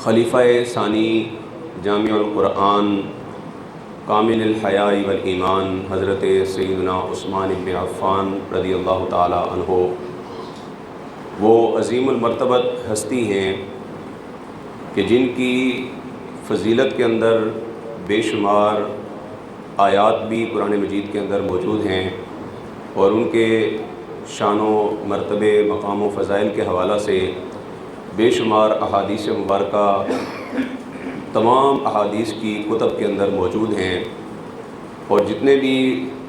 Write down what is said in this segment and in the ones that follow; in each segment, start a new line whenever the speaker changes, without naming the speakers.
خلیفہ ثانی جامع القرآن کامل الحیاء والایمان حضرت سیدنا عثمان بن عفان رضی اللہ تعالی عنہ وہ عظیم المرتبت ہستی ہیں کہ جن کی فضیلت کے اندر بے شمار آیات بھی قرآن مجید کے اندر موجود ہیں، اور ان کے شان و مرتبے، مقام و فضائل کے حوالہ سے بے شمار احادیث مبارکہ تمام احادیث کی کتب کے اندر موجود ہیں، اور جتنے بھی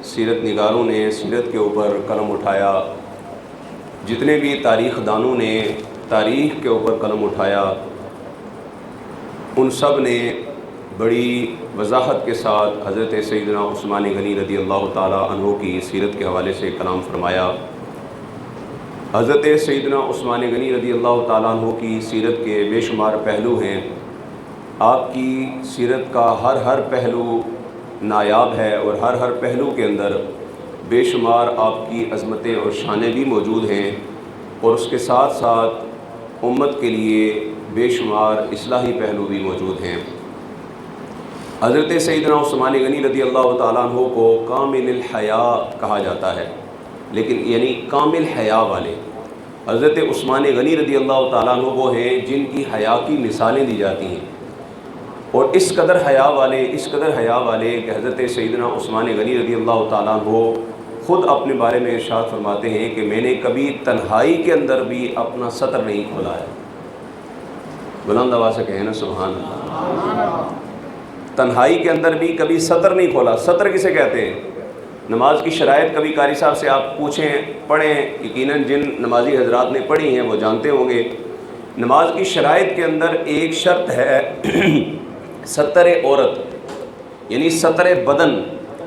سیرت نگاروں نے سیرت کے اوپر قلم اٹھایا، جتنے بھی تاریخ دانوں نے تاریخ کے اوپر قلم اٹھایا، ان سب نے بڑی وضاحت کے ساتھ حضرت سیدنا عثمان غنی رضی اللہ تعالی عنہ کی سیرت کے حوالے سے کلام فرمایا۔ حضرت سیدنا عثمان غنی رضی اللہ تعالیٰ عنہ کی سیرت کے بے شمار پہلو ہیں۔ آپ کی سیرت کا ہر پہلو نایاب ہے، اور ہر پہلو کے اندر بے شمار آپ کی عظمتیں اور شانیں بھی موجود ہیں، اور اس کے ساتھ ساتھ امت کے لیے بے شمار اصلاحی پہلو بھی موجود ہیں۔ حضرت سیدنا عثمان غنی رضی اللہ تعالیٰ عنہ کو کامل الحیاء کہا جاتا ہے، لیکن یعنی کامل حیا والے۔ حضرت عثمان غنی رضی اللہ تعالیٰ عنہ وہ ہیں جن کی حیا کی مثالیں دی جاتی ہیں، اور اس قدر حیا والے کہ حضرت سیدنا عثمان غنی رضی اللہ تعالیٰ عنہ خود اپنے بارے میں ارشاد فرماتے ہیں کہ میں نے کبھی تنہائی کے اندر بھی اپنا سطر نہیں کھولا ہے۔ بلند آواز سے کہیں نا سبحان اللہ۔ تنہائی کے اندر بھی کبھی سطر نہیں کھولا۔ سطر کسے کہتے ہیں؟ نماز کی شرائط کبھی قاری صاحب سے آپ پڑھیں، یقیناً جن نمازی حضرات نے پڑھی ہیں وہ جانتے ہوں گے۔ نماز کی شرائط کے اندر ایک شرط ہے ستر عورت، یعنی ستر بدن،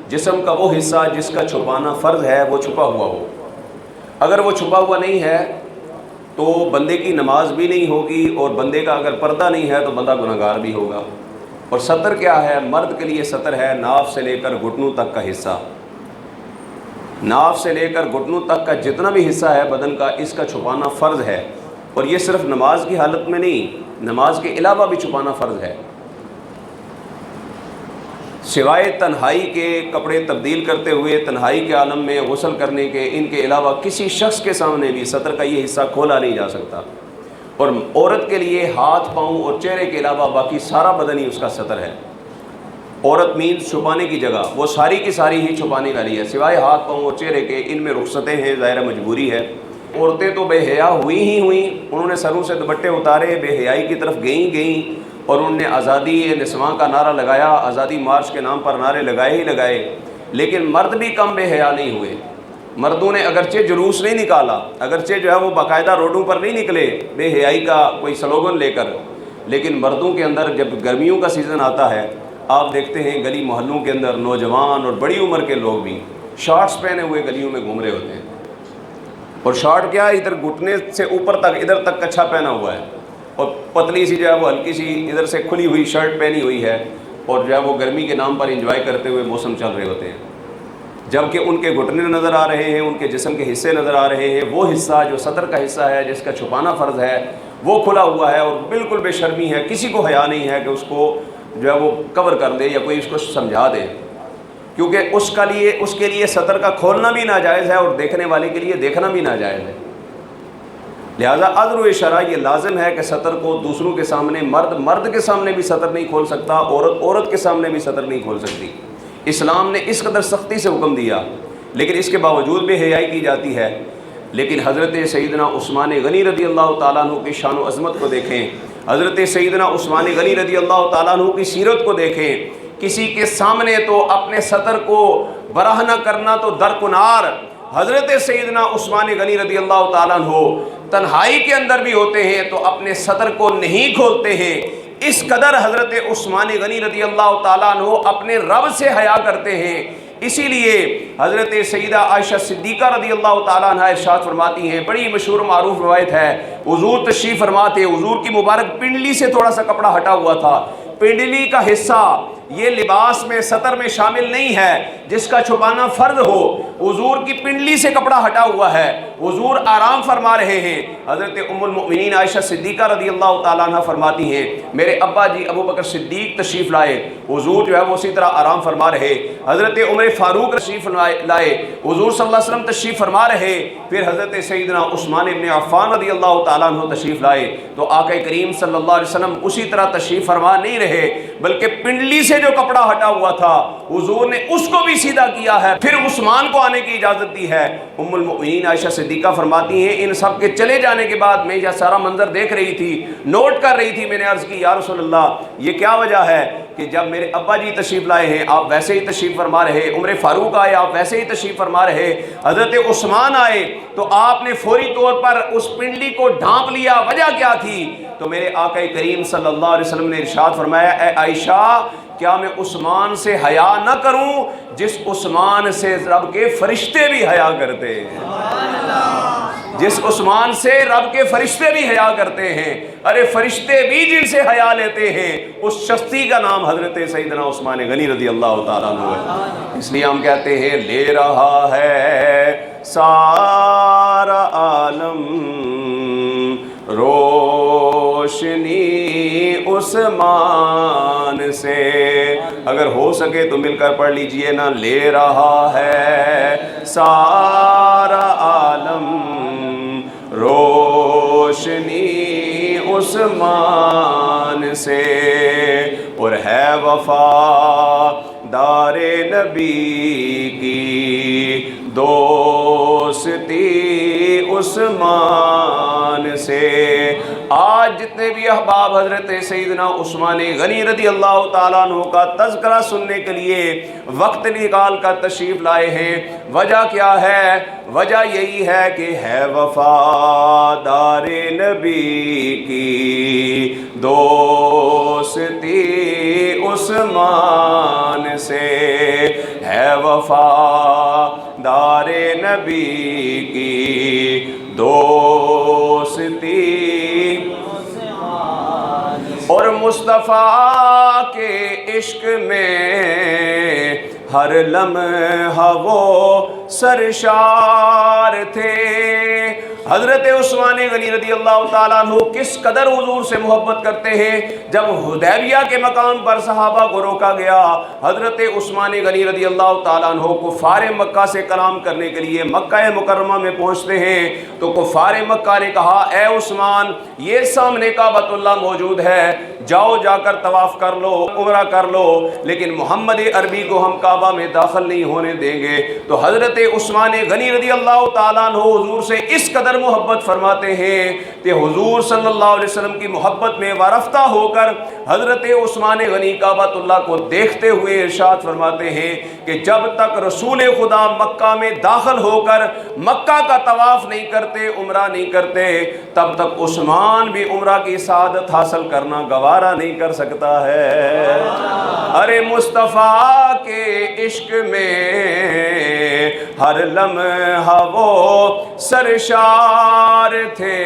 جسم کا وہ حصہ جس کا چھپانا فرض ہے وہ چھپا ہوا ہو۔ اگر وہ چھپا ہوا نہیں ہے تو بندے کی نماز بھی نہیں ہوگی، اور بندے کا اگر پردہ نہیں ہے تو بندہ گنہگار بھی ہوگا۔ اور ستر کیا ہے؟ مرد کے لیے ستر ہے ناف سے لے کر گھٹنوں تک کا حصہ۔ ناف سے لے کر گھٹنوں تک کا جتنا بھی حصہ ہے بدن کا، اس کا چھپانا فرض ہے، اور یہ صرف نماز کی حالت میں نہیں، نماز کے علاوہ بھی چھپانا فرض ہے۔ سوائے تنہائی کے کپڑے تبدیل کرتے ہوئے، تنہائی کے عالم میں غسل کرنے کے، ان کے علاوہ کسی شخص کے سامنے بھی ستر کا یہ حصہ کھولا نہیں جا سکتا۔ اور عورت کے لیے ہاتھ، پاؤں اور چہرے کے علاوہ باقی سارا بدن ہی اس کا ستر ہے۔ عورت مینز چھپانے کی جگہ، وہ ساری کی ساری ہی چھپانے والی ہے، سوائے ہاتھ، پاؤں اور چہرے کے۔ ان میں رخصتیں ہیں، ظاہر مجبوری ہے۔ عورتیں تو بے حیا ہوئیں، انہوں نے سروں سے دوپٹے اتارے، بے حیائی کی طرف گئیں، اور انہوں نے آزادی نسواں کا نعرہ لگایا، آزادی مارچ کے نام پر نعرے لگائے۔ لیکن مرد بھی کم بے حیا نہیں ہوئے۔ مردوں نے اگرچہ جلوس نہیں نکالا، اگرچہ جو ہے وہ باقاعدہ روڈوں پر نہیں نکلے بے حیائی کا کوئی سلوگن لے کر، لیکن مردوں کے اندر جب گرمیوں کا سیزن آتا ہے، آپ دیکھتے ہیں گلی محلوں کے اندر نوجوان اور بڑی عمر کے لوگ بھی شارٹس پہنے ہوئے گلیوں میں گھوم رہے ہوتے ہیں۔ اور شارٹ کیا، ادھر گھٹنے سے اوپر تک، ادھر تک کچھا پہنا ہوا ہے، اور پتلی سی جو ہے وہ ہلکی سی ادھر سے کھلی ہوئی شرٹ پہنی ہوئی ہے، اور جو ہے وہ گرمی کے نام پر انجوائے کرتے ہوئے موسم چل رہے ہوتے ہیں، جبکہ ان کے گھٹنے نظر آ رہے ہیں، ان کے جسم کے حصے نظر آ رہے ہیں۔ وہ حصہ جو ستر کا حصہ ہے، جس کا چھپانا فرض ہے، وہ کھلا ہوا ہے، اور بالکل بے شرمی ہے، کسی کو حیا نہیں ہے کہ اس کو جو ہے وہ کور کر دے یا کوئی اس کو سمجھا دے، کیونکہ اس کے لیے ستر کا کھولنا بھی ناجائز ہے، اور دیکھنے والے کے لیے دیکھنا بھی ناجائز ہے۔ لہذا عذر و شرع یہ لازم ہے کہ ستر کو دوسروں کے سامنے، مرد کے سامنے بھی ستر نہیں کھول سکتا، عورت کے سامنے بھی ستر نہیں کھول سکتی۔ اسلام نے اس قدر سختی سے حکم دیا، لیکن اس کے باوجود بے حیائی کی جاتی ہے۔ لیکن حضرت سیدنا عثمان غنی رضی اللہ تعالیٰ عنہ کی شان و عظمت کو دیکھیں، حضرت سیدنا عثمان غنی رضی اللہ تعالیٰ عنہ کی سیرت کو دیکھیں۔ کسی کے سامنے تو اپنے سطر کو براہ نہ کرنا تو درکنار، حضرت سیدنا عثمان غنی رضی اللہ تعالیٰ عنہ تنہائی کے اندر بھی ہوتے ہیں تو اپنے سطر کو نہیں کھولتے ہیں۔ اس قدر حضرت عثمان غنی رضی اللہ تعالیٰ عنہ اپنے رب سے حیا کرتے ہیں۔ اسی لیے حضرت سیدہ عائشہ صدیقہ رضی اللہ تعالیٰ عنہ ارشاد فرماتی ہیں، بڑی مشہور معروف روایت ہے، حضور تشریف فرماتے، حضور کی مبارک پنڈلی سے تھوڑا سا کپڑا ہٹا ہوا تھا، پنڈلی کا حصہ یہ لباس میں سطر میں شامل نہیں ہے جس کا چھپانا فرض ہو۔ حضور کی پنڈلی سے کپڑا ہٹا ہوا ہے، حضور آرام فرما رہے ہیں۔ حضرت ام المؤمنین عائشہ صدیقہ رضی اللہ تعالیٰ عنہ فرماتی ہیں میرے ابا جی ابو بکر صدیق تشریف لائے، حضور جو ہے وہ اسی طرح آرام فرما رہے۔ حضرت عمر فاروق تشریف لائے، حضور صلی اللہ علیہ وسلم تشریف فرما رہے۔ پھر حضرت سیدنا عثمان ابن عفان رضی اللہ تعالیٰ عنہ تشریف لائے تو آقا کریم صلی اللہ علیہ وسلم اسی طرح تشریف فرما نہیں رہے، بلکہ پنڈلی سے جو کپڑا ہٹا ہوا تھا حضور نے اس کو بھی سیدھا کیا ہے، پھر عثمان کو آنے کی اجازت دی ہے۔ ام المؤمنین عائشہ صدیقہ فرماتی ہیں ان سب کے چلے جانے کے بعد میں یہ سارا منظر دیکھ رہی تھی، نوٹ کر رہی تھی۔ میں نے عرض کی یا رسول اللہ یہ کیا وجہ ہے کہ جب میرے ابا جی تشریف لائے ہیں آپ ویسے ہی تشریف فرما رہے، عمر فاروق آئے آپ ویسے ہی تشریف فرما رہے، حضرت عثمان آئے تو آپ نے فوری طور پر اس پنڈلی کو ڈھانپ لیا، وجہ کیا تھی؟ تو میرے آقا کریم صلی اللہ علیہ وسلم نے ارشاد فرمایا اے عائشہ کیا میں عثمان سے حیا نہ کروں جس عثمان سے رب کے فرشتے بھی حیا کرتے ہیں، جس عثمان سے رب کے فرشتے بھی حیا کرتے ہیں، ارے فرشتے بھی جن سے حیا لیتے ہیں اس شخصی کا نام حضرت سیدنا عثمان غنی رضی اللہ تعالیٰ عنہ ہے۔ اس لیے ہم کہتے ہیں لے رہا ہے سارا عالم روشنی عثمان سے، اگر ہو سکے تو مل کر پڑھ لیجئے نا، لے رہا ہے سارا عالم روشنی عثمان سے، اور ہے وفا دار نبی کی دوستی عثمان سے۔ آج جتنے بھی احباب حضرت سیدنا عثمان غنی رضی اللہ تعالیٰ عنہ کا تذکرہ سننے کے لیے وقت نکال کر تشریف لائے ہیں، وجہ کیا ہے؟ وجہ یہی ہے کہ ہے وفادار نبی کی دوستی عثمان سے، ہے وفادار نبی کی دوستی، اور مصطفیٰ کے عشق میں ہر لمحہ وہ سرشار تھے۔ حضرت عثمان غنی رضی اللہ تعالیٰ عنہ کس قدر حضور سے محبت کرتے ہیں، جب حدیبیہ کے مقام پر صحابہ کو روکا گیا، حضرت عثمان غنی رضی اللہ تعالیٰ عنہ کفار مکہ سے کلام کرنے کے لیے مکہ مکرمہ میں پہنچتے ہیں تو کفار مکہ نے کہا اے عثمان یہ سامنے کعبۃ اللہ موجود ہے، جاؤ جا کر طواف کر لو، عمرہ کر لو، لیکن محمد عربی کو ہم کعبہ میں داخل نہیں ہونے دیں گے۔ تو حضرت عثمان غنی رضی اللہ تعالیٰ عنہ حضور سے اس قدر محبت فرماتے ہیں کہ حضور صلی اللہ علیہ وسلم کی محبت میں وارفتہ ہو کر حضرت عثمان غنی کعبۃ اللہ کو دیکھتے ہوئے ارشاد فرماتے ہیں کہ جب تک رسول خدا مکہ میں داخل ہو کر مکہ کا طواف نہیں کرتے، عمرہ نہیں کرتے، تب تک عثمان بھی عمرہ کی سعادت حاصل کرنا گوارا نہیں کر سکتا ہے۔ ارے مصطفیٰ کے عشق میں ہر لمحہ وہ سرشار تھے،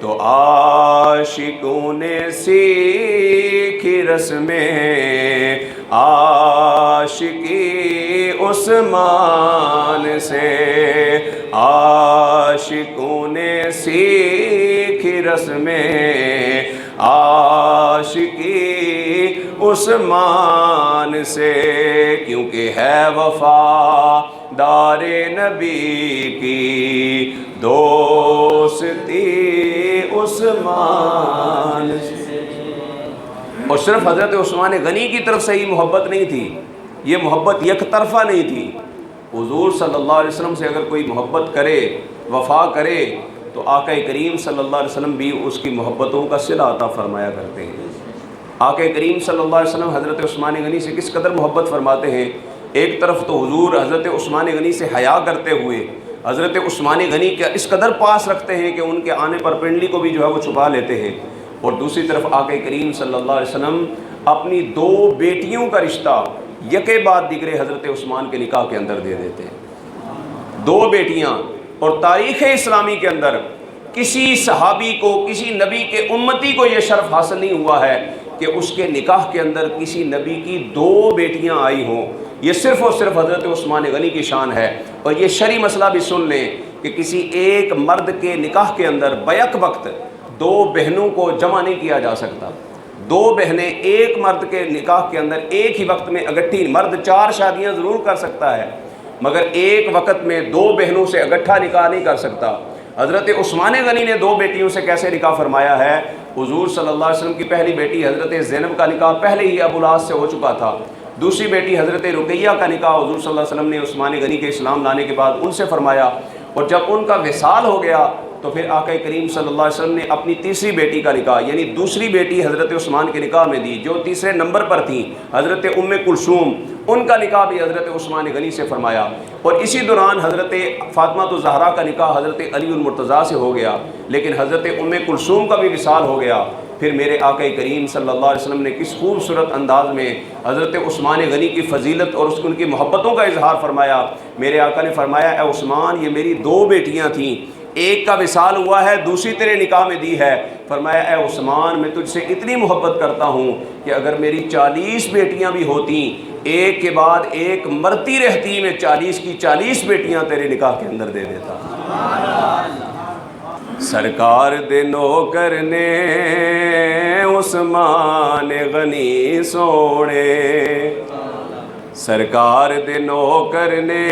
تو عاشقوں نے سیکھی رسمیں عاشقی عثمان سے، عاشقوں نے سیکھی رسمیں عاشقی عثمان سے، کیونکہ ہے وفادار نبی کی دوستی عثمان سے۔ اور صرف حضرت عثمان غنی کی طرف سے ہی محبت نہیں تھی، یہ محبت یک طرفہ نہیں تھی۔ حضور صلی اللہ علیہ وسلم سے اگر کوئی محبت کرے، وفا کرے، تو آقا کریم صلی اللہ علیہ وسلم بھی اس کی محبتوں کا صلہ عطا فرمایا کرتے ہیں۔ آقا کریم صلی اللہ علیہ وسلم حضرت عثمان غنی سے کس قدر محبت فرماتے ہیں۔ ایک طرف تو حضور حضرت عثمان غنی سے حیا کرتے ہوئے حضرت عثمان غنی کے اس قدر پاس رکھتے ہیں کہ ان کے آنے پر پنڈلی کو بھی جو ہے وہ چھپا لیتے ہیں، اور دوسری طرف آقا کریم صلی اللہ علیہ وسلم اپنی دو بیٹیوں کا رشتہ یکے بعد دیگرے حضرت عثمان کے نکاح کے اندر دے دیتے ہیں۔ دو بیٹیاں، اور تاریخ اسلامی کے اندر کسی صحابی کو، کسی نبی کے امتی کو یہ شرف حاصل نہیں ہوا ہے کہ اس کے نکاح کے اندر کسی نبی کی 2 بیٹیاں آئی ہوں، یہ صرف اور صرف حضرت عثمان غنی کی شان ہے۔ اور یہ شرعی مسئلہ بھی سن لیں کہ کسی ایک مرد کے نکاح کے اندر بیک وقت 2 بہنوں کو جمع نہیں کیا جا سکتا۔ 2 بہنیں ایک مرد کے نکاح کے اندر ایک ہی وقت میں اگٹھی، مرد 4 شادیاں ضرور کر سکتا ہے مگر ایک وقت میں 2 بہنوں سے اگٹھا نکاح نہیں کر سکتا۔ حضرت عثمان غنی نے 2 بیٹیوں سے کیسے نکاح فرمایا ہے؟ حضور صلی اللہ علیہ وسلم کی پہلی بیٹی حضرت زینب کا نکاح پہلے ہی ابو العاص سے ہو چکا تھا، دوسری بیٹی حضرت رقیہ کا نکاح حضور صلی اللہ علیہ وسلم نے عثمان غنی کے اسلام لانے کے بعد ان سے فرمایا، اور جب ان کا وصال ہو گیا تو پھر آقا کریم صلی اللہ علیہ وسلم نے اپنی تیسری بیٹی کا نکاح یعنی دوسری بیٹی حضرت عثمان کے نکاح میں دی، جو تیسرے نمبر پر تھیں، حضرت ام کلثوم، ان کا نکاح بھی حضرت عثمان غنی سے فرمایا۔ اور اسی دوران حضرت فاطمہ الزہرا کا نکاح حضرت علی المرتضیٰ سے ہو گیا، لیکن حضرت ام کلثوم کا بھی وصال ہو گیا۔ پھر میرے آقا کریم صلی اللہ علیہ وسلم نے کس خوبصورت انداز میں حضرت عثمان غنی کی فضیلت اور ان کی محبتوں کا اظہار فرمایا۔ میرے آقا نے فرمایا، اے عثمان، یہ میری 2 بیٹیاں تھیں، ایک کا وصال ہوا ہے، دوسری تیرے نکاح میں دی ہے۔ فرمایا، اے عثمان، میں تجھ سے اتنی محبت کرتا ہوں کہ اگر میری 40 بیٹیاں بھی ہوتیں، ایک کے بعد ایک مرتی رہتی، میں 40 کی 40 بیٹیاں تیرے نکاح کے اندر دے دیتا۔ سرکار دے نوکر نے عثمان غنی سونے، سرکار دے نوکر نے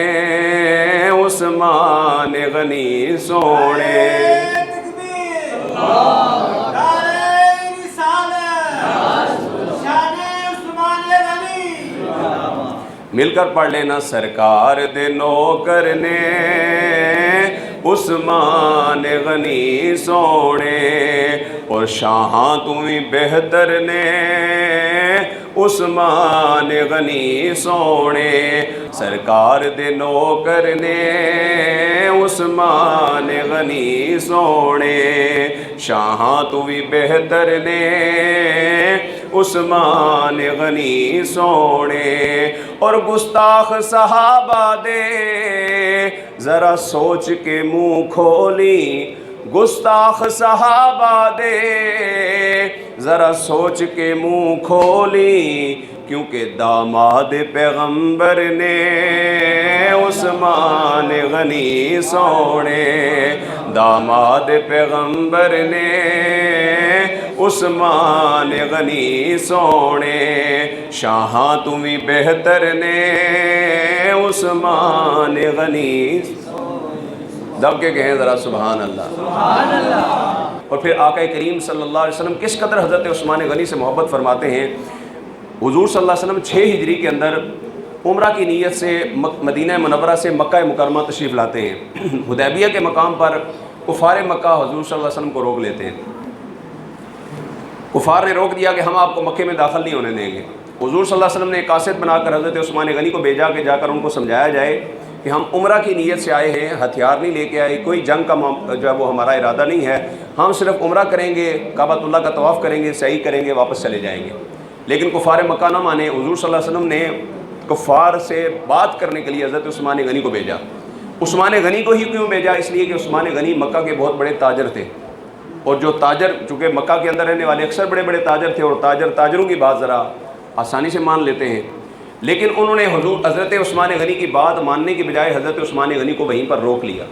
عثمان غنی سونے، مل کر پڑھ لینا، سرکار دے نوکر نے عثمان غنی سونے، اور شاہاں تمہیں بہتر نے عثمان غنی سونے، سرکار دے نوکر نے عثمان غنی سونے، شاہاں تمہیں بہتر نے عثمان غنی سونے، اور گستاخ صحابہ دے ذرا سوچ کے منہ کھولی، گستاخ صحابہ دے ذرا سوچ کے منہ کھولی، کیونکہ داماد پیغمبر نے عثمان غنی سونے، داماد پیغمبر نے عثمان غنی سونے، شاہاں تمہیں بہتر نے عثمان غنی، دب کے کہیں ذرا سبحان اللہ۔ اور پھر آقا کریم صلی اللہ علیہ وسلم کس قدر حضرت عثمان غنی سے محبت فرماتے ہیں۔ حضور صلی اللہ علیہ وسلم 6 ہجری کے اندر عمرہ کی نیت سے مدینہ منورہ سے مکہ مکرمہ تشریف لاتے ہیں۔ حدیبیہ کے مقام پر کفار مکہ حضور صلی اللہ علیہ وسلم کو روک لیتے ہیں۔ کفار نے روک دیا کہ ہم آپ کو مکے میں داخل نہیں ہونے دیں گے۔ حضور صلی اللہ علیہ وسلم نے ایک قاصد بنا کر حضرت عثمان غنی کو بھیجا کہ جا کر ان کو سمجھایا جائے کہ ہم عمرہ کی نیت سے آئے ہیں، ہتھیار نہیں لے کے آئے، کوئی جنگ کا جو ہے وہ ہمارا ارادہ نہیں ہے، ہم صرف عمرہ کریں گے، کعبۃ اللہ کا طواف کریں گے، سعی کریں گے، واپس چلے جائیں گے۔ لیکن کفار مکہ نہ مانے۔ حضور صلی اللہ علیہ وسلم نے کفار سے بات کرنے کے لیے حضرت عثمان غنی کو بھیجا۔ عثمان غنی کو ہی کیوں بھیجا؟ اس لیے کہ عثمان غنی مکہ کے بہت بڑے تاجر تھے، اور جو تاجر چونکہ مکہ کے اندر رہنے والے اکثر بڑے بڑے تاجر تھے، اور تاجروں کی بات ذرا آسانی سے مان لیتے ہیں، لیکن انہوں نے حضرت عثمان غنی کی بات ماننے کی بجائے حضرت عثمان غنی کو وہیں پر روک لیا،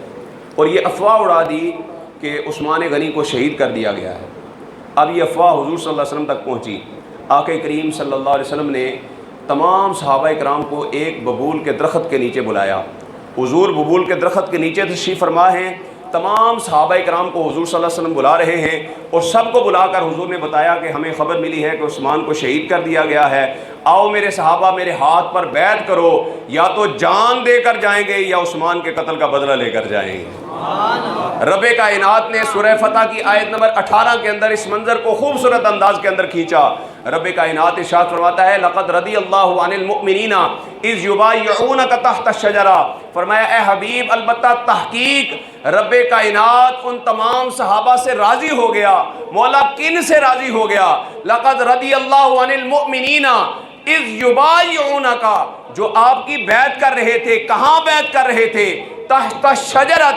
اور یہ افواہ اڑا دی کہ عثمان غنی کو شہید کر دیا گیا ہے۔ اب یہ افواہ حضور صلی اللہ علیہ وسلم تک پہنچی۔ آقا کریم صلی اللہ علیہ وسلم نے تمام صحابہ کرام کو ایک ببول کے درخت کے نیچے بلایا۔ حضور ببول کے درخت کے نیچے تشریف فرما ہیں، تمام صحابہ کرام کو حضور صلی اللہ علیہ وسلم بلا رہے ہیں، اور سب کو بلا کر حضور نے بتایا کہ ہمیں خبر ملی ہے کہ عثمان کو شہید کر دیا گیا ہے، آؤ میرے صحابہ میرے ہاتھ پر بیعت کرو، یا تو جان دے کر جائیں گے یا عثمان کے قتل کا بدلہ لے کر جائیں گے۔ رب کائنات نے سورہ فتح کی آیت نمبر 18 کے اندر اس منظر کو خوبصورت انداز کے اندر کھینچا۔ رب کائنات ارشاد فرماتا ہے، لقد رضی اللہ عن المؤمنین اذ یبایعونک تحت الشجرہ، فرمایا اے حبیب البتہ تحقیق رب کائنات ان تمام صحابہ سے راضی ہو گیا۔ مولا کن سے راضی ہو گیا؟ لقد رضی اللہ عن المؤمنین اذ یبایعونک، جو آپ کی بیعت کر رہے تھے۔ کہاں بیعت کر رہے تھے؟ تحت الشجرہ،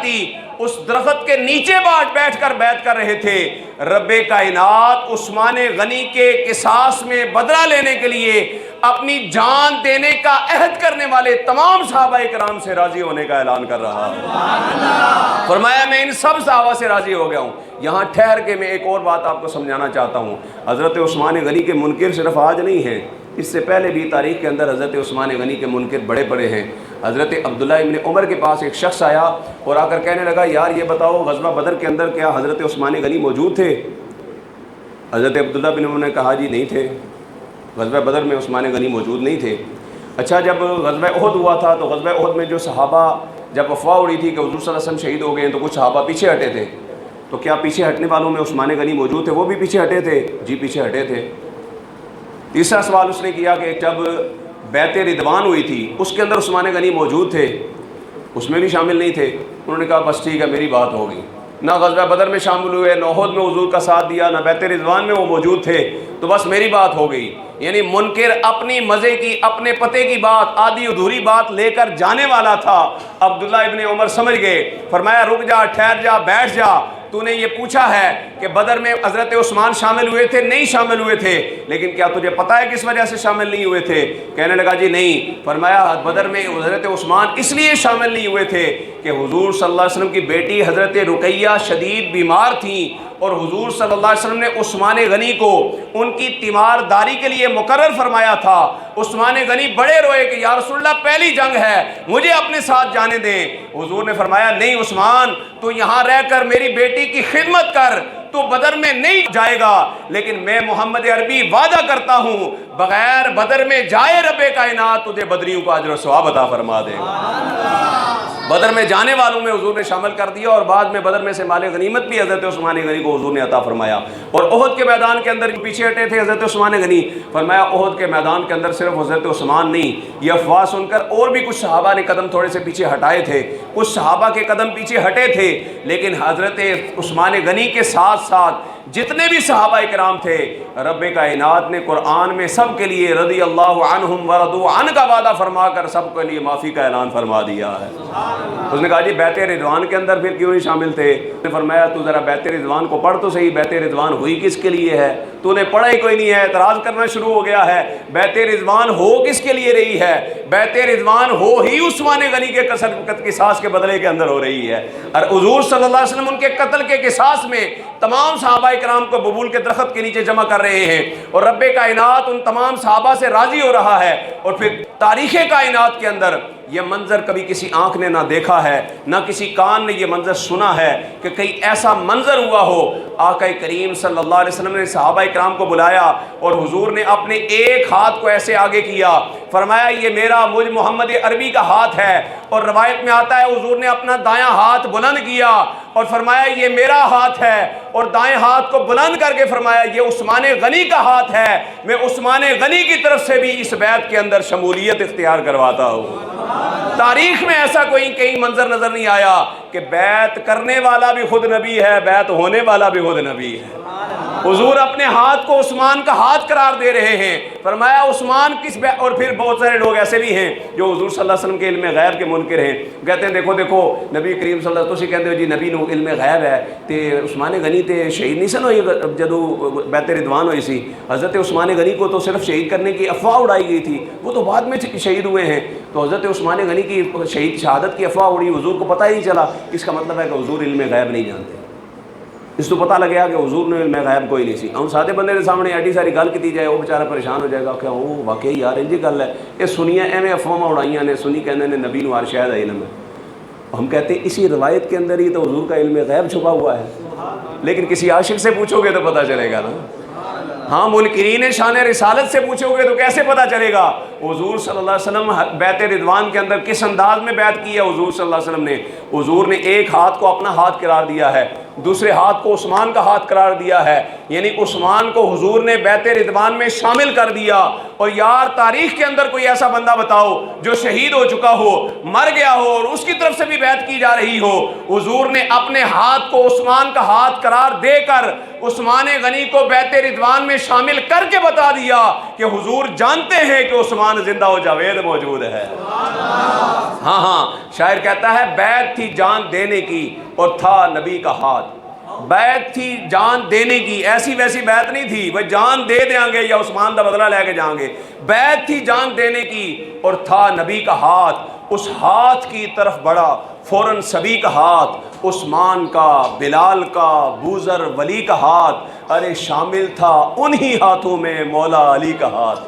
اس درخت کے نیچے بیٹھ کر بیعت کر رہے تھے۔ رب کائنات عثمان غنی کے قصاص میں بدلہ لینے کے لیے اپنی جان دینے کا عہد کرنے والے تمام صحابہ کرام سے راضی ہونے کا اعلان کر رہا ہے۔ فرمایا میں ان سب صحابہ سے راضی ہو گیا ہوں۔ یہاں ٹھہر کے میں ایک اور بات آپ کو سمجھانا چاہتا ہوں۔ حضرت عثمان غنی کے منکر صرف آج نہیں ہیں، اس سے پہلے بھی تاریخ کے اندر حضرت عثمان غنی کے منکر بڑے بڑے ہیں۔ حضرت عبداللہ ابن عمر کے پاس ایک شخص آیا اور آ کر کہنے لگا یار یہ بتاؤ غزوہ بدر کے اندر کیا حضرت عثمان غنی موجود تھے؟ حضرت عبداللہ بن عمر نے کہا جی نہیں تھے، غزوہ بدر میں عثمان غنی موجود نہیں تھے۔ اچھا جب غزوہ احد ہوا تھا تو غزوہ احد میں جو صحابہ جب افواہ اڑی تھی کہ حضور صلی اللہ علیہ وسلم شہید ہو گئے ہیں تو کچھ صحابہ پیچھے ہٹے تھے، تو کیا پیچھے ہٹنے والوں میں عثمان غنی موجود تھے؟ وہ بھی پیچھے ہٹے تھے؟ جی پیچھے ہٹے تھے۔ تیسرا سوال اس نے کیا کہ جب بیعت رضوان ہوئی تھی اس کے اندر عثمان غنی موجود تھے؟ اس میں بھی شامل نہیں تھے۔ انہوں نے کہا بس ٹھیک ہے میری بات ہو گئی، نہ غزوہ بدر میں شامل ہوئے، نہ احد میں حضور کا ساتھ دیا، نہ بیعت رضوان میں وہ موجود تھے، تو بس میری بات ہو گئی۔ یعنی منکر اپنی مزے کی اپنے پتے کی بات آدھی ادھوری بات لے کر جانے والا تھا۔ عبداللہ ابن عمر سمجھ گئے، فرمایا رک جا، ٹھہر جا، بیٹھ جا، تو نے یہ پوچھا ہے کہ بدر میں حضرت عثمان شامل ہوئے تھے؟ نہیں شامل ہوئے تھے، لیکن کیا تجھے پتہ ہے کس وجہ سے شامل نہیں ہوئے تھے؟ کہنے لگا جی نہیں۔ فرمایا بدر میں حضرت عثمان اس لیے شامل نہیں ہوئے تھے کہ حضور صلی اللہ علیہ وسلم کی بیٹی حضرت رقیہ شدید بیمار تھیں اور حضور صلی اللہ علیہ وسلم نے عثمان غنی کو ان کی تیمارداری کے لیے مقرر فرمایا تھا۔ عثمان غنی بڑے روئے کہ یا رسول اللہ پہلی جنگ ہے، مجھے اپنے ساتھ جانے دیں۔ حضور نے فرمایا نہیں عثمان، تو یہاں رہ کر میری بیٹی کی خدمت کر، تو بدر میں نہیں جائے گا، لیکن میں محمد عربی وعدہ کرتا ہوں بغیر بدر میں جائے رب کائنات تجھے بدریوں کا اجر و ثواب عطا فرما دے گا۔ بدر میں جانے والوں میں حضور نے شامل کر دیا، اور بعد میں بدر میں سے مال غنیمت بھی حضرت عثمان غنی کو حضور نے عطا فرمایا۔ اور احد کے میدان کے اندر پیچھے ہٹے تھے حضرت عثمان غنی، فرمایا احد کے میدان کے اندر صرف حضرت عثمان نہیں، یہ افواہ سن کر اور بھی کچھ صحابہ نے قدم تھوڑے سے پیچھے ہٹائے تھے، کچھ صحابہ کے قدم پیچھے ہٹے تھے، لیکن حضرت عثمان غنی کے ساتھ ساتھ جتنے بھی صحابہ کرام تھے رب کائنات نے قرآن میں سب کے لیے رضی اللہ عنہم ورضوا عنہ کا وعدہ فرما کر سب کے لیے معافی کا اعلان فرما دیا ہے۔ اس نے کہا جی بیعت رضوان کے اندر پھر کیوں نہیں شامل تھے؟ اس نے فرمایا تو ذرا بیعت رضوان کو پڑھ تو صحیح، بیعت رضوان ہوئی کس کے لیے ہے؟ تو نے پڑھا ہی کوئی نہیں ہے، اعتراض کرنا شروع ہو گیا ہے۔ بیعت رضوان ہو کس کے لیے رہی ہے؟ بیعت رضوان ہو ہی عثمان غنی کے قصاص کے بدلے کے اندر ہو رہی ہے، اور حضور صلی اللہ علیہ وسلم ان کے قتل کے قصاص میں تمام صحابہ کرام کو ببول کے درخت کے نیچے جمع کر رہے ہیں، اور رب کائنات ان تمام صحابہ سے راضی ہو رہا ہے۔ اور پھر تاریخ کائنات کے اندر یہ منظر کبھی کسی آنکھ نے نہ دیکھا ہے، نہ کسی کان نے یہ منظر سنا ہے کہ کہیں ایسا منظر ہوا ہو۔ آقا کریم صلی اللہ علیہ وسلم نے صحابہ کرام کو بلایا اور حضور نے اپنے ایک ہاتھ کو ایسے آگے کیا، فرمایا یہ میرا مجھ محمد عربی کا ہاتھ ہے، اور روایت میں آتا ہے حضور نے اپنا دایاں ہاتھ بلند کیا اور فرمایا یہ میرا ہاتھ ہے، اور دائیں ہاتھ کو بلند کر کے فرمایا یہ عثمان غنی کا ہاتھ ہے، میں عثمان غنی کی طرف سے بھی اس بیعت کے اندر شمولیت اختیار کرواتا ہوں۔ تاریخ میں ایسا کوئی کہیں منظر نظر نہیں آیا کہ بیعت کرنے والا بھی خود نبی ہے، بیعت ہونے والا بھی خود نبی ہے۔ حضور اپنے ہاتھ کو عثمان کا ہاتھ قرار دے رہے ہیں، فرمایا عثمان کس بیعت۔ اور پھر بہت سارے لوگ ایسے بھی ہیں جو حضور صلی اللہ علیہ وسلم کے علم غیب کے منکر ہیں، کہتے ہیں دیکھو دیکھو نبی کریم صلی اللہ علیہ وسلم کہتے ہیں جی نبی نو علم غیب ہے تے عثمان غنی تے شہید نہیں سن ہوئی جدو بیعت رضوان ہوئی سی، حضرت عثمان غنی کو تو صرف شہید کرنے کی افواہ اڑائی گئی تھی، وہ تو بعد میں شہید ہوئے ہیں، تو حضرت عثمان غنی کی شہادت کی افواہ اڑی، حضور کو پتہ ہی نہیں چلا۔ اس کا مطلب ہے کہ حضور علم غیب نہیں جانتے۔ اس تو پتہ لگیا کہ حضور نے علم غیب کوئی نہیں سی۔ ہم سادے بندے کے سامنے ایڈی ساری گل کی جائے وہ بیچارہ پریشان ہو جائے گا کہ وہ واقعی یار انجی گل ہے، یہ سنیاں ایویں افواہ اڑائیاں نے، سنی کہنے نے نبی نو ہر شے دا علم ہے۔ ہم کہتے ہیں اسی روایت کے اندر ہی تو حضور کا علم غیب چھپا ہوا ہے، لیکن کسی عاشق سے پوچھو گے تو پتہ چلے گا نا۔ ہاں منکرین شان رسالت سے پوچھو گے تو کیسے پتہ چلے گا؟ حضور صلی اللہ علیہ وسلم بیعت رضوان کے اندر کس انداز میں بیعت کی ہے حضور صلی اللہ علیہ وسلم نے؟ حضور نے ایک ہاتھ کو اپنا ہاتھ قرار دیا ہے، دوسرے ہاتھ کو عثمان کا ہاتھ قرار دیا ہے، یعنی عثمان کو حضور نے بیعت رضوان میں شامل کر دیا۔ اور یار تاریخ کے اندر کوئی ایسا بندہ بتاؤ جو شہید ہو چکا ہو، مر گیا ہو، اور اس کی طرف سے بھی بیعت کی جا رہی ہو، حضور نے اپنے ہاتھ کو عثمان کا ہاتھ قرار دے کر عثمان غنی کو بیعت رضوان میں شامل کر کے بتا دیا کہ حضور جانتے ہیں کہ عثمان زندہ و جاوید موجود ہے۔ ہاں ہاں، شاعر کہتا ہے بیعت تھی جان دینے کی اور تھا نبی کا ہاتھ۔ بیعت تھی جان دینے کی، ایسی ویسی بیعت نہیں تھی وہ جان دے دیں گے یا عثمان دا بدلہ لے کے جائیں گے۔ بیعت تھی جان دینے کی اور تھا نبی کا ہاتھ، اس ہاتھ کی طرف بڑھا فوراً سبھی کا ہاتھ، عثمان کا، بلال کا، بوذر ولی کا ہاتھ، ارے شامل تھا انہی ہاتھوں میں مولا علی کا ہاتھ،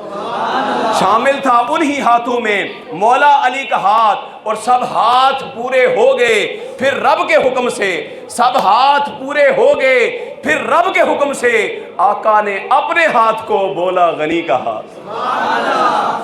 شامل تھا انہی ہاتھوں میں مولا علی کا ہاتھ۔ اور سب ہاتھ پورے ہو گئے پھر رب کے حکم سے، سب ہاتھ پورے ہو گئے پھر رب کے حکم سے، آقا نے اپنے ہاتھ کو بولا غنی کا ہاتھ۔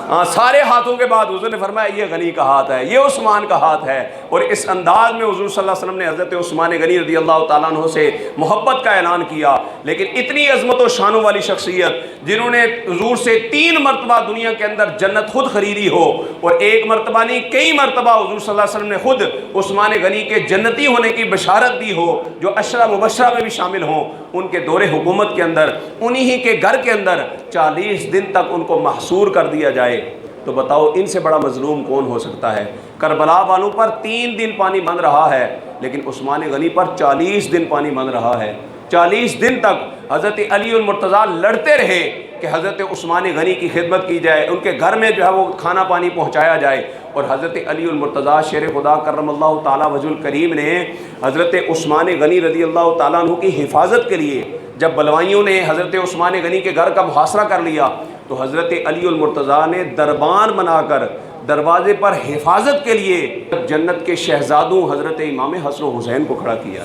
ہاں، سارے ہاتھوں کے بعد حضور نے فرمایا یہ غنی کا ہاتھ ہے، یہ عثمان کا ہاتھ ہے۔ اور اس انداز میں حضور صلی اللہ علیہ وسلم نے حضرت عثمان غنی رضی اللہ تعالیٰ عنہ سے محبت کا اعلان کیا۔ لیکن اتنی عظمت و شان والی شخصیت جنہوں نے حضور سے 3 مرتبہ دنیا کے اندر جنت خود خریدی ہو، اور ایک مرتبہ نہیں کئی مرتبہ حضور صلی اللہ علیہ وسلم نے خود عثمان غنی کے جنتی ہونے کی بشارت دی ہو، جو عشرہ مبشرہ میں بھی شامل ہوں، ان کے دور حکومت کے اندر انہی کے گھر کے اندر 40 دن تک ان کو محصور کر دیا جائے، تو بتاؤ ان سے بڑا مظلوم کون ہو سکتا ہے؟ کربلا والوں پر 3 دن پانی بند رہا ہے، لیکن عثمان غنی پر 40 دن پانی بند رہا ہے۔ 40 دن تک حضرت علی المرتضیٰ لڑتے رہے کہ حضرت عثمان غنی کی خدمت کی جائے، ان کے گھر میں جو ہے وہ کھانا پانی پہنچایا جائے۔ اور حضرت علی المرتضیٰ شیر خدا کرم اللہ تعالیٰ وجہ الکریم نے حضرت عثمان غنی رضی اللہ تعالیٰ عنہ کی حفاظت کے لیے، جب بلوائیوں نے حضرت عثمان غنی کے گھر کا محاصرہ کر لیا، تو حضرت علی المرتضیٰ نے دربان بنا کر دروازے پر حفاظت کے لیے جنت کے شہزادوں حضرت امام حسن و حسین کو کھڑا کیا،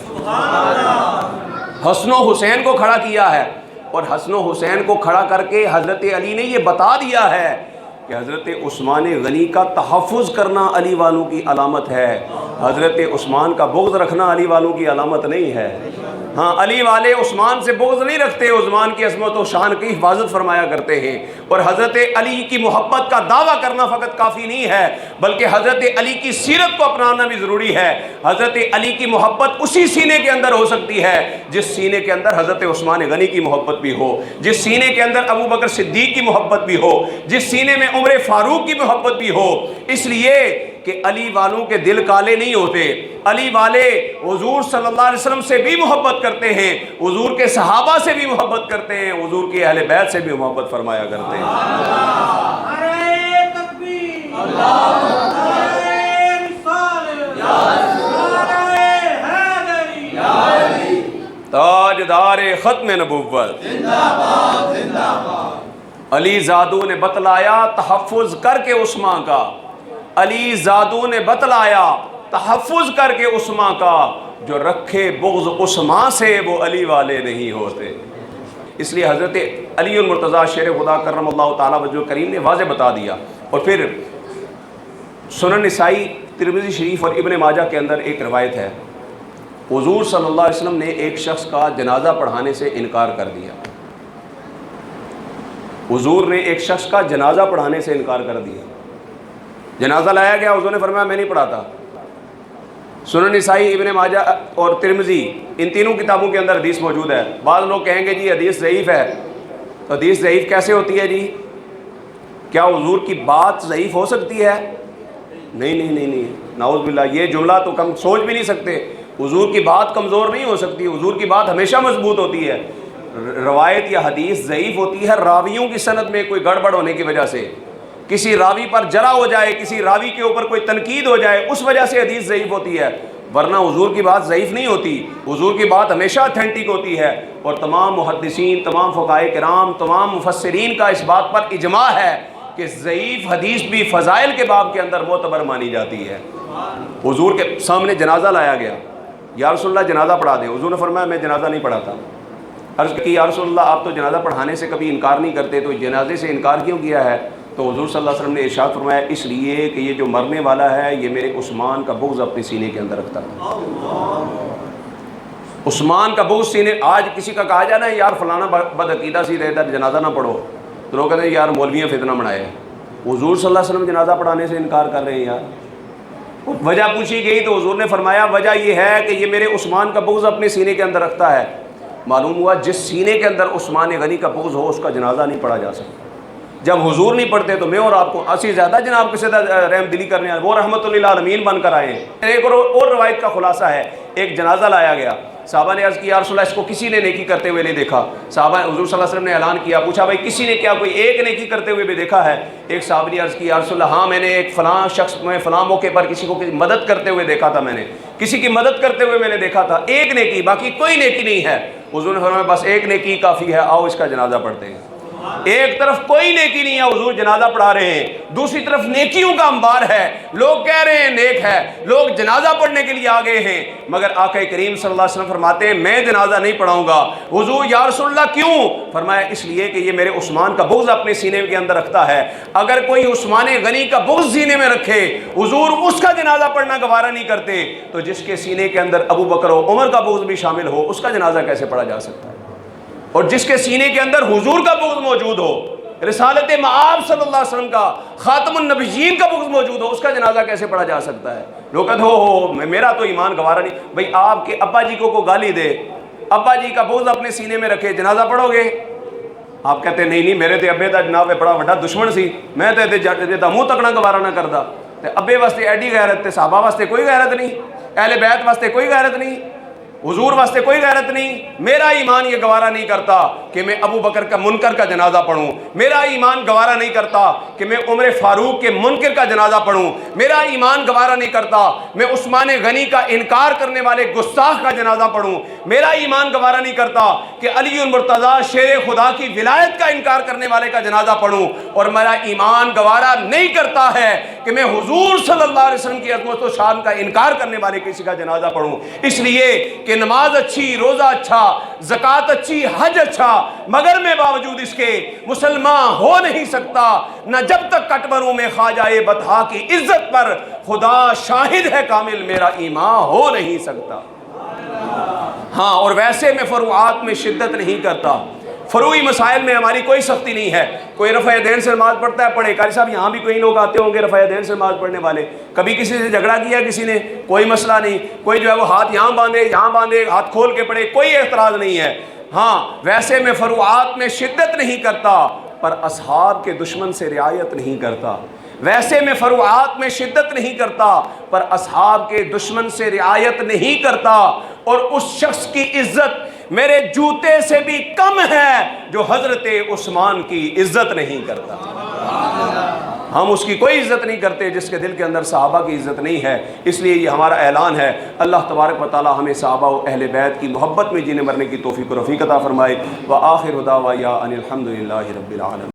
حسن و حسین کو کھڑا کیا ہے۔ اور حسن و حسین کو کھڑا کر کے حضرت علی نے یہ بتا دیا ہے کہ حضرت عثمان غنی کا تحفظ کرنا علی والوں کی علامت ہے، حضرت عثمان کا بغض رکھنا علی والوں کی علامت نہیں ہے۔ ہاں، علی والے عثمان سے بغض نہیں رکھتے، عثمان کی عظمت و شان کی حفاظت فرمایا کرتے ہیں۔ اور حضرت علی کی محبت کا دعویٰ کرنا فقط کافی نہیں ہے، بلکہ حضرت علی کی سیرت کو اپنانا بھی ضروری ہے۔ حضرت علی کی محبت اسی سینے کے اندر ہو سکتی ہے جس سینے کے اندر حضرت عثمان غنی کی محبت بھی ہو، جس سینے کے اندر ابو بکر صدیق کی محبت بھی ہو، جس سینے میں عمر فاروق کی محبت بھی ہو۔ اس لیے کہ علی والوں کے دل کالے نہیں ہوتے، علی والے حضور صلی اللہ علیہ وسلم سے بھی محبت کرتے ہیں، حضور کے صحابہ سے بھی محبت کرتے ہیں، حضور کے اہل بیت سے بھی محبت فرمایا کرتے ہیں۔ تاجدار ختم نبوت علی زادوں نے بتلایا تحفظ کر کے عثمان کا، علی زادوں نے بتلایا تحفظ کر کے عثمان کا، جو رکھے بغض عثمان سے وہ علی والے نہیں ہوتے۔ اس لیے حضرت علی المرتضیٰ شیر خدا کرم اللہ تعالیٰ وجہ کریم نے واضح بتا دیا۔ اور پھر سنن نسائی، ترمذی شریف اور ابن ماجہ کے اندر ایک روایت ہے، حضور صلی اللہ علیہ وسلم نے ایک شخص کا جنازہ پڑھانے سے انکار کر دیا۔ حضور نے ایک شخص کا جنازہ پڑھانے سے انکار کر دیا۔ جنازہ لایا گیا، حضور نے فرمایا میں نہیں پڑھاتا۔ سنن نسائی، ابن ماجہ اور ترمذی، ان تینوں کتابوں کے اندر حدیث موجود ہے۔ بعض لوگ کہیں گے جی حدیث ضعیف ہے، تو حدیث ضعیف کیسے ہوتی ہے جی؟ کیا حضور کی بات ضعیف ہو سکتی ہے؟ نہیں، نعوذ باللہ، یہ جملہ تو کم سوچ بھی نہیں سکتے۔ حضور کی بات کمزور نہیں ہو سکتی، حضور کی بات ہمیشہ مضبوط ہوتی ہے۔ روایت یا حدیث ضعیف ہوتی ہے راویوں کی سند میں کوئی گڑبڑ ہونے کی وجہ سے، کسی راوی پر جرح ہو جائے، کسی راوی کے اوپر کوئی تنقید ہو جائے، اس وجہ سے حدیث ضعیف ہوتی ہے، ورنہ حضور کی بات ضعیف نہیں ہوتی۔ حضور کی بات ہمیشہ اتھینٹک ہوتی ہے، اور تمام محدثین، تمام فقہائے کرام، تمام مفسرین کا اس بات پر اجماع ہے کہ ضعیف حدیث بھی فضائل کے باب کے اندر معتبر مانی جاتی ہے۔ حضور کے سامنے جنازہ لایا گیا، یا رسول اللہ جنازہ پڑھا دیں۔ حضور نے فرمایا میں جنازہ نہیں پڑھاتا۔ عرض کی یا رسول اللہ آپ تو جنازہ پڑھانے سے کبھی انکار نہیں کرتے، تو جنازے سے انکار کیوں کیا ہے؟ تو حضور صلی اللہ علیہ وسلم نے ارشاد فرمایا اس لیے کہ یہ جو مرنے والا ہے یہ میرے عثمان کا بغض اپنے سینے کے اندر رکھتا تھا۔ عثمان کا بغض سینے، آج کسی کا کہا جائے نا یار فلانا بد عقیدہ سی رہتا ہے جنازہ نہ پڑھو، تو لوگ کہتے ہیں یار مولویوں فتنہ بنایا ہے۔ حضور صلی اللہ علیہ وسلم جنازہ پڑھانے سے انکار کر رہے ہیں یار۔ وجہ پوچھی گئی تو حضور نے فرمایا وجہ یہ ہے کہ یہ میرے عثمان کا بغض اپنے سینے کے اندر رکھتا ہے۔ معلوم ہوا جس سینے کے اندر عثمان غنی کا بغض ہو اس کا جنازہ نہیں پڑھا جا سکتا۔ جب حضور نہیں پڑھتے تو میں اور آپ کو اسی زیادہ جناب کے ساتھ رحم دلی کرنے والے وہ رحمت للعالمین بن کر آئے ہیں۔ ایک اور روایت کا خلاصہ ہے، ایک جنازہ لایا گیا، صحابہ نے عرض کی یا رسول اللہ اس کو کسی نے نیکی کرتے ہوئے نہیں دیکھا۔ صحابہ حضور صلی اللہ علیہ وسلم نے اعلان کیا، پوچھا بھائی کسی نے کیا کوئی ایک نیکی کرتے ہوئے بھی دیکھا ہے؟ ایک صحابی نے عرض کی یا رسول اللہ ہاں میں نے ایک فلاں شخص میں فلاں موقع پر کسی کو مدد کرتے ہوئے دیکھا تھا، میں نے کسی کی مدد کرتے ہوئے میں نے دیکھا تھا، ایک نیکی، باقی کوئی نیکی نہیں ہے۔ حضور نے فرمایا بس ایک نیکی کافی ہے، آؤ اس کا جنازہ پڑھتے ہیں۔ ایک طرف کوئی نیکی نہیں ہے، حضور جنازہ پڑھا رہے ہیں، دوسری طرف نیکیوں کا انبار ہے، لوگ کہہ رہے ہیں نیک ہے، لوگ جنازہ پڑھنے کے لیے آگئے ہیں، مگر آقا کریم صلی اللہ علیہ وسلم فرماتے ہیں میں جنازہ نہیں پڑھاؤں گا۔ حضور یا رسول اللہ کیوں؟ فرمایا اس لیے کہ یہ میرے عثمان کا بغض اپنے سینے کے اندر رکھتا ہے، اگر کوئی عثمان غنی کا بغض سینے میں رکھے حضور اس کا جنازہ پڑھنا گوارا نہیں کرتے، تو جس کے سینے کے اندر ابو بکر و عمر کا بغض بھی شامل ہو اس کا جنازہ کیسے پڑھا جا سکتا ہے؟ اور جس کے سینے کے اندر حضور کا بغض موجود ہو، رسالت مآب صلی اللہ علیہ وسلم کا، خاتم النبیین کا بغض موجود ہو، اس کا جنازہ کیسے پڑھا جا سکتا ہے؟ لوگ کہتے ہو میرا تو ایمان گوارا نہیں۔ بھئی آپ کے ابا جی کو گالی دے، ابا جی کا بغض اپنے سینے میں رکھے، جنازہ پڑھو گے؟ آپ کہتے ہیں نہیں میرے تے ابے دا جناب بڑا وڈا دشمن سی، میں تے منہ تکنا گوارا نہ کردا۔ تے ابے واسطے ایڈی غیرت تے صحابہ واسطے کوئی غیرت نہیں، اہل بیت واسطے کوئی غیرت نہیں، حضور واسطے کوئی غیرت نہیں۔ میرا ایمان یہ گوارا نہیں کرتا کہ میں ابو بکر کا منکر کا جنازہ پڑھوں، میرا ایمان گوارا نہیں کرتا کہ میں عمر فاروق کے منکر کا جنازہ پڑھوں، میرا ایمان گوارا نہیں کرتا میں عثمان غنی کا انکار کرنے والے گستاخ کا جنازہ پڑھوں، میرا ایمان گوارا نہیں کرتا کہ علی المرتضیٰ شیر خدا کی ولایت کا انکار کرنے والے کا جنازہ پڑھوں، اور میرا ایمان گوارا نہیں کرتا ہے کہ میں حضور صلی اللہ علیہ وسلم کی عظمت و شان کا انکار کرنے والے کسی کا جنازہ پڑھوں۔ اس لیے کہ نماز اچھی، روزہ اچھا، زکوٰۃ اچھی، حج اچھا، مگر میں باوجود اس کے مسلمان ہو نہیں سکتا نہ جب تک کٹ بروں میں خواجہ بطحا کی عزت پر خدا شاہد ہے کامل میرا ایمان ہو نہیں سکتا۔ ہاں اور ویسے میں فروعات میں شدت نہیں کرتا، فروعی مسائل میں ہماری کوئی سختی نہیں ہے۔ کوئی رفع دین سے نماز پڑھتا ہے پڑھے، قاری صاحب یہاں بھی کوئی لوگ آتے ہوں گے رفع دین سے نماز پڑھنے والے، کبھی کسی سے جھگڑا کیا کسی نے؟ کوئی مسئلہ نہیں، کوئی جو ہے وہ ہاتھ یہاں باندھے ہاتھ کھول کے پڑھے، کوئی اعتراض نہیں ہے۔ ہاں ویسے میں فروعات میں شدت نہیں کرتا پر اصحاب کے دشمن سے رعایت نہیں کرتا، ویسے میں فروعات میں شدت نہیں کرتا پر اصحاب کے دشمن سے رعایت نہیں کرتا، اور اس شخص کی عزت میرے جوتے سے بھی کم ہے جو حضرت عثمان کی عزت نہیں کرتا۔ ہم اس کی کوئی عزت نہیں کرتے جس کے دل کے اندر صحابہ کی عزت نہیں ہے۔ اس لیے یہ ہمارا اعلان ہے، اللہ تبارک و تعالی ہمیں صحابہ و اہل بیت کی محبت میں جینے مرنے کی توفیق و رفیق عطا فرمائے۔ وآخر دعوانا ان الحمد للہ رب العالمین۔